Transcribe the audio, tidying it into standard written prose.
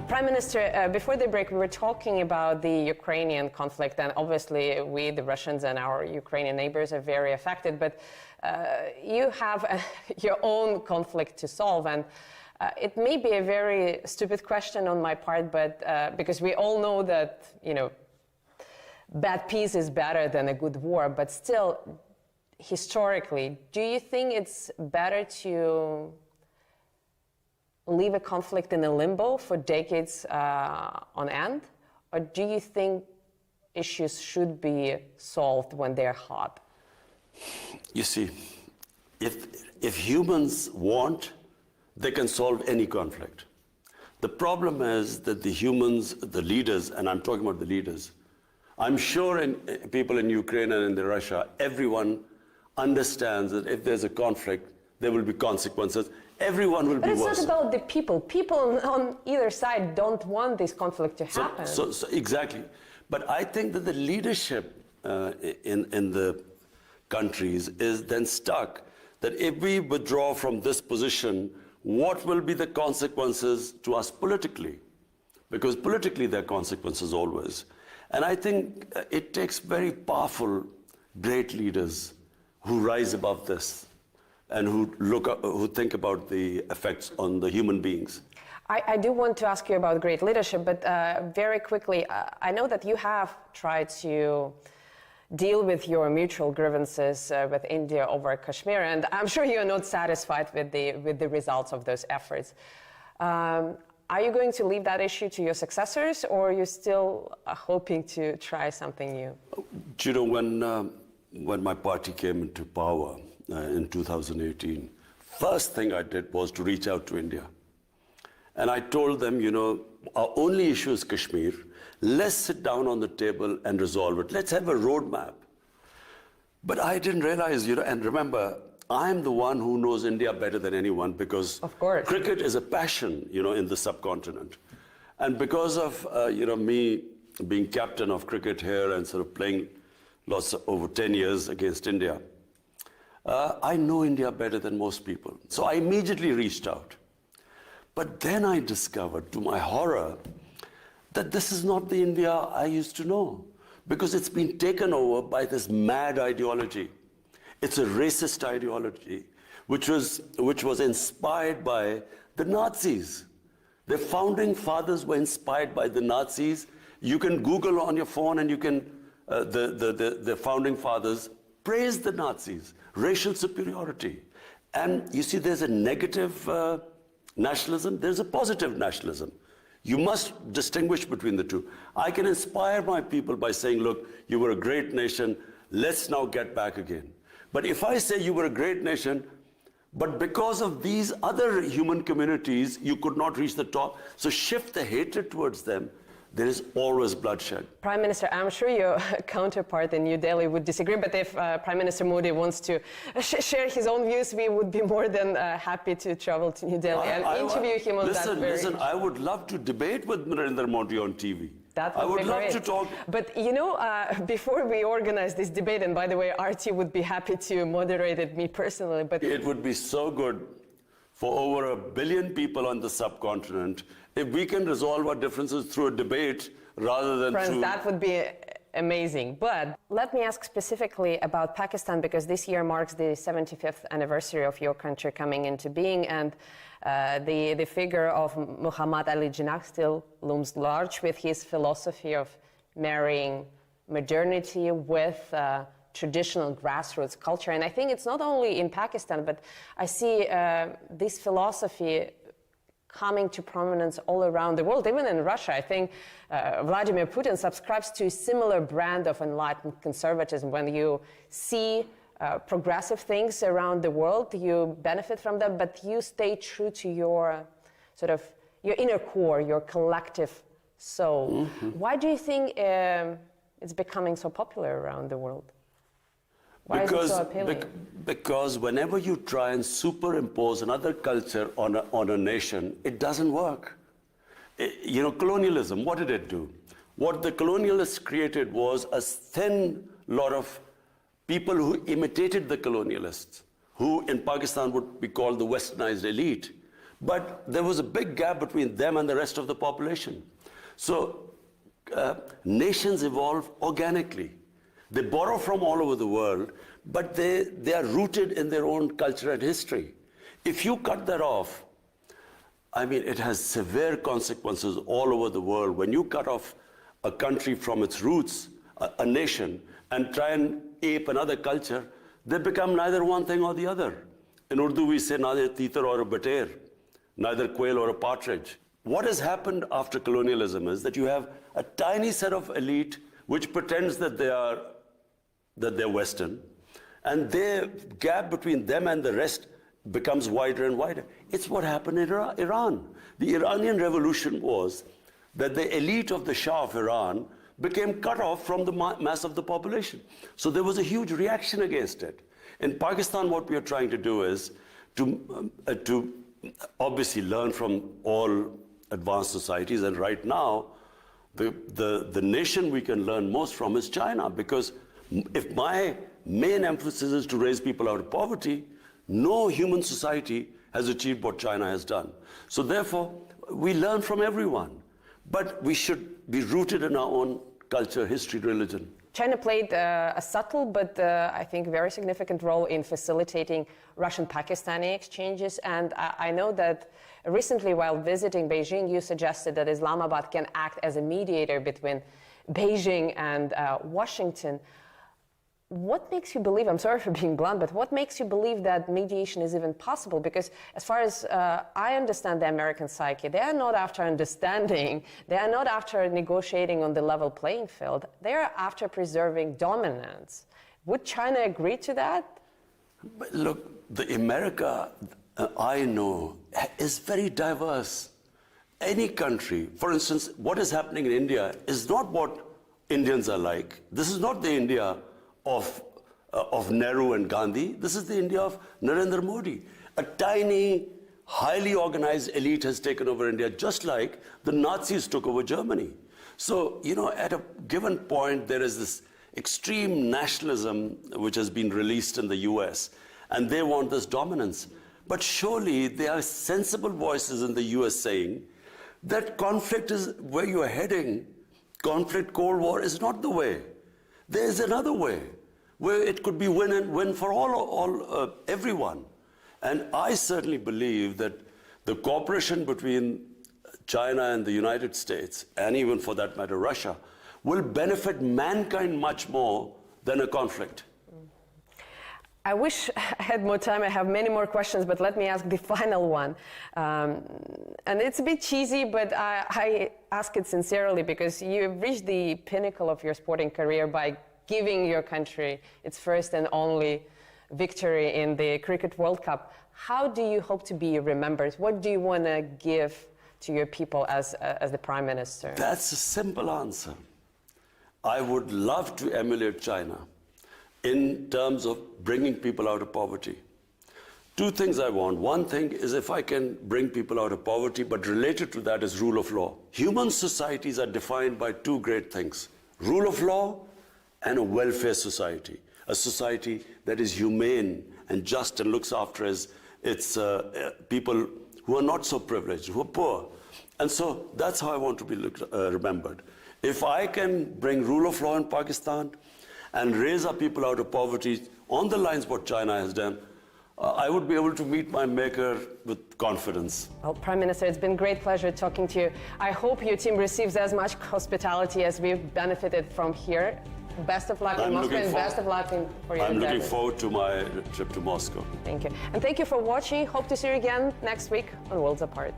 Prime Minister, before the break, we were talking about the Ukrainian conflict, and obviously we, the Russians and our Ukrainian neighbors, are very affected, but you have your own conflict to solve, and it may be a very stupid question on my part, but because we all know that, you know, bad peace is better than a good war, but still, historically, do you think it's better to leave a conflict in a limbo for decades on end? Or do you think issues should be solved when they're hot? You see, if humans want, they can solve any conflict. The problem is that the humans, the leaders, and I'm talking about the leaders, I'm sure people in Ukraine and in Russia, everyone understands that if there's a conflict, there will be consequences. Everyone will be worse. But it's not about the people. People on either side don't want this conflict to happen. So exactly. But I think that the leadership in the countries is then stuck that if we withdraw from this position, what will be the consequences to us politically? Because politically there are consequences always. And I think it takes very powerful, great leaders who rise above this and who think about the effects on the human beings. I do want to ask you about great leadership, but very quickly, I know that you have tried to deal with your mutual grievances with India over Kashmir, and I'm sure you're not satisfied with the results of those efforts. Are you going to leave that issue to your successors, or are you still hoping to try something new? You know, when my party came into power in 2018, first thing I did was to reach out to India. And I told them, you know, our only issue is Kashmir. Let's sit down on the table and resolve it. Let's have a roadmap. But I didn't realize, you know, and remember, I'm the one who knows India better than anyone because of course, cricket is a passion, you know, in the subcontinent. And because of, you know, me being captain of cricket here and sort of playing over 10 years against India, I know India better than most people. So I immediately reached out. But then I discovered, to my horror, that this is not the India I used to know, because it's been taken over by this mad ideology. It's a racist ideology, which was inspired by the Nazis. The founding fathers were inspired by the Nazis. You can Google on your phone and you can, the founding fathers praised the Nazis, racial superiority. And you see, there's a negative nationalism, there's a positive nationalism. You must distinguish between the two. I can inspire my people by saying, look, you were a great nation, let's now get back again. But if I say you were a great nation, but because of these other human communities, you could not reach the top, so shift the hatred towards them, there is always bloodshed. Prime Minister, I'm sure your counterpart in New Delhi would disagree, but if Prime Minister Modi wants to share his own views, we would be more than happy to travel to New Delhi and interview him on that. Listen, I would love to debate with Narendra Modi on TV. I would love to talk. But you know, before we organize this debate, and by the way, RT would be happy to moderate it, me personally, but it would be so good for over 1 billion people on the subcontinent if we can resolve our differences through a debate rather than through... That would be amazing. But let me ask specifically about Pakistan, because this year marks the 75th anniversary of your country coming into being, and the figure of Muhammad Ali Jinnah still looms large with his philosophy of marrying modernity with traditional grassroots culture. And I think it's not only in Pakistan, but I see this philosophy coming to prominence all around the world, even in Russia. I think Vladimir Putin subscribes to a similar brand of enlightened conservatism. When you see progressive things around the world, you benefit from them, but you stay true to your sort of your inner core, your collective soul. Mm-hmm. Why do you think it's becoming so popular around the world? Why is it so appealing? Because whenever you try and superimpose another culture on a nation, it doesn't work. You know, colonialism, what did it do? What the colonialists created was a thin lot of people who imitated the colonialists, who in Pakistan would be called the westernized elite. But there was a big gap between them and the rest of the population. So nations evolve organically. They borrow from all over the world, but they are rooted in their own culture and history. If you cut that off, I mean, it has severe consequences all over the world. When you cut off a country from its roots, a nation, and try and ape another culture, they become neither one thing or the other. In Urdu, we say neither titar or a bater, neither quail or a partridge. What has happened after colonialism is that you have a tiny set of elite which pretends that they're Western, and the gap between them and the rest becomes wider and wider. It's what happened in Iran. The Iranian Revolution was that the elite of the Shah of Iran became cut off from the mass of the population. So there was a huge reaction against it. In Pakistan, what we are trying to do is to obviously learn from all advanced societies, and right now, the nation we can learn most from is China, because if my main emphasis is to raise people out of poverty, no human society has achieved what China has done. So therefore, we learn from everyone, but we should be rooted in our own culture, history, religion. China played a subtle but I think very significant role in facilitating Russian-Pakistani exchanges, and I know that recently while visiting Beijing you suggested that Islamabad can act as a mediator between Beijing and Washington. What makes you believe, I'm sorry for being blunt, but what makes you believe that mediation is even possible? Because as far as I understand the American psyche, they are not after understanding, they are not after negotiating on the level playing field, they are after preserving dominance. Would China agree to that? But look, the America I know is very diverse. Any country, for instance, what is happening in India is not what Indians are like. This is not the India of Nehru and Gandhi. This is the India of Narendra Modi. A tiny, highly organized elite has taken over India, just like the Nazis took over Germany. So, you know, at a given point, there is this extreme nationalism which has been released in the US, and they want this dominance. But surely there are sensible voices in the US saying that conflict is where you are heading. Conflict, Cold War is not the way. There is another way where it could be win and win for everyone. And I certainly believe that the cooperation between China and the United States, and even for that matter Russia, will benefit mankind much more than a conflict. I wish I had more time. I have many more questions, but let me ask the final one. And it's a bit cheesy, but I ask it sincerely because you've reached the pinnacle of your sporting career by giving your country its first and only victory in the Cricket World Cup. How do you hope to be remembered? What do you want to give to your people as the Prime Minister? That's a simple answer. I would love to emulate China in terms of bringing people out of poverty. Two things I want. One thing is if I can bring people out of poverty, but related to that is rule of law. Human societies are defined by two great things: rule of law and a welfare society. A society that is humane and just and looks after its people who are not so privileged, who are poor. And so that's how I want to be remembered. If I can bring rule of law in Pakistan and raise our people out of poverty on the lines what China has done, I would be able to meet my maker with confidence. Well, Prime Minister, it's been a great pleasure talking to you. I hope your team receives as much hospitality as we've benefited from here. Best of luck in Moscow and best of luck for your I'm endeavors. looking forward to my trip to Moscow. Thank you. And thank you for watching. Hope to see you again next week on Worlds Apart.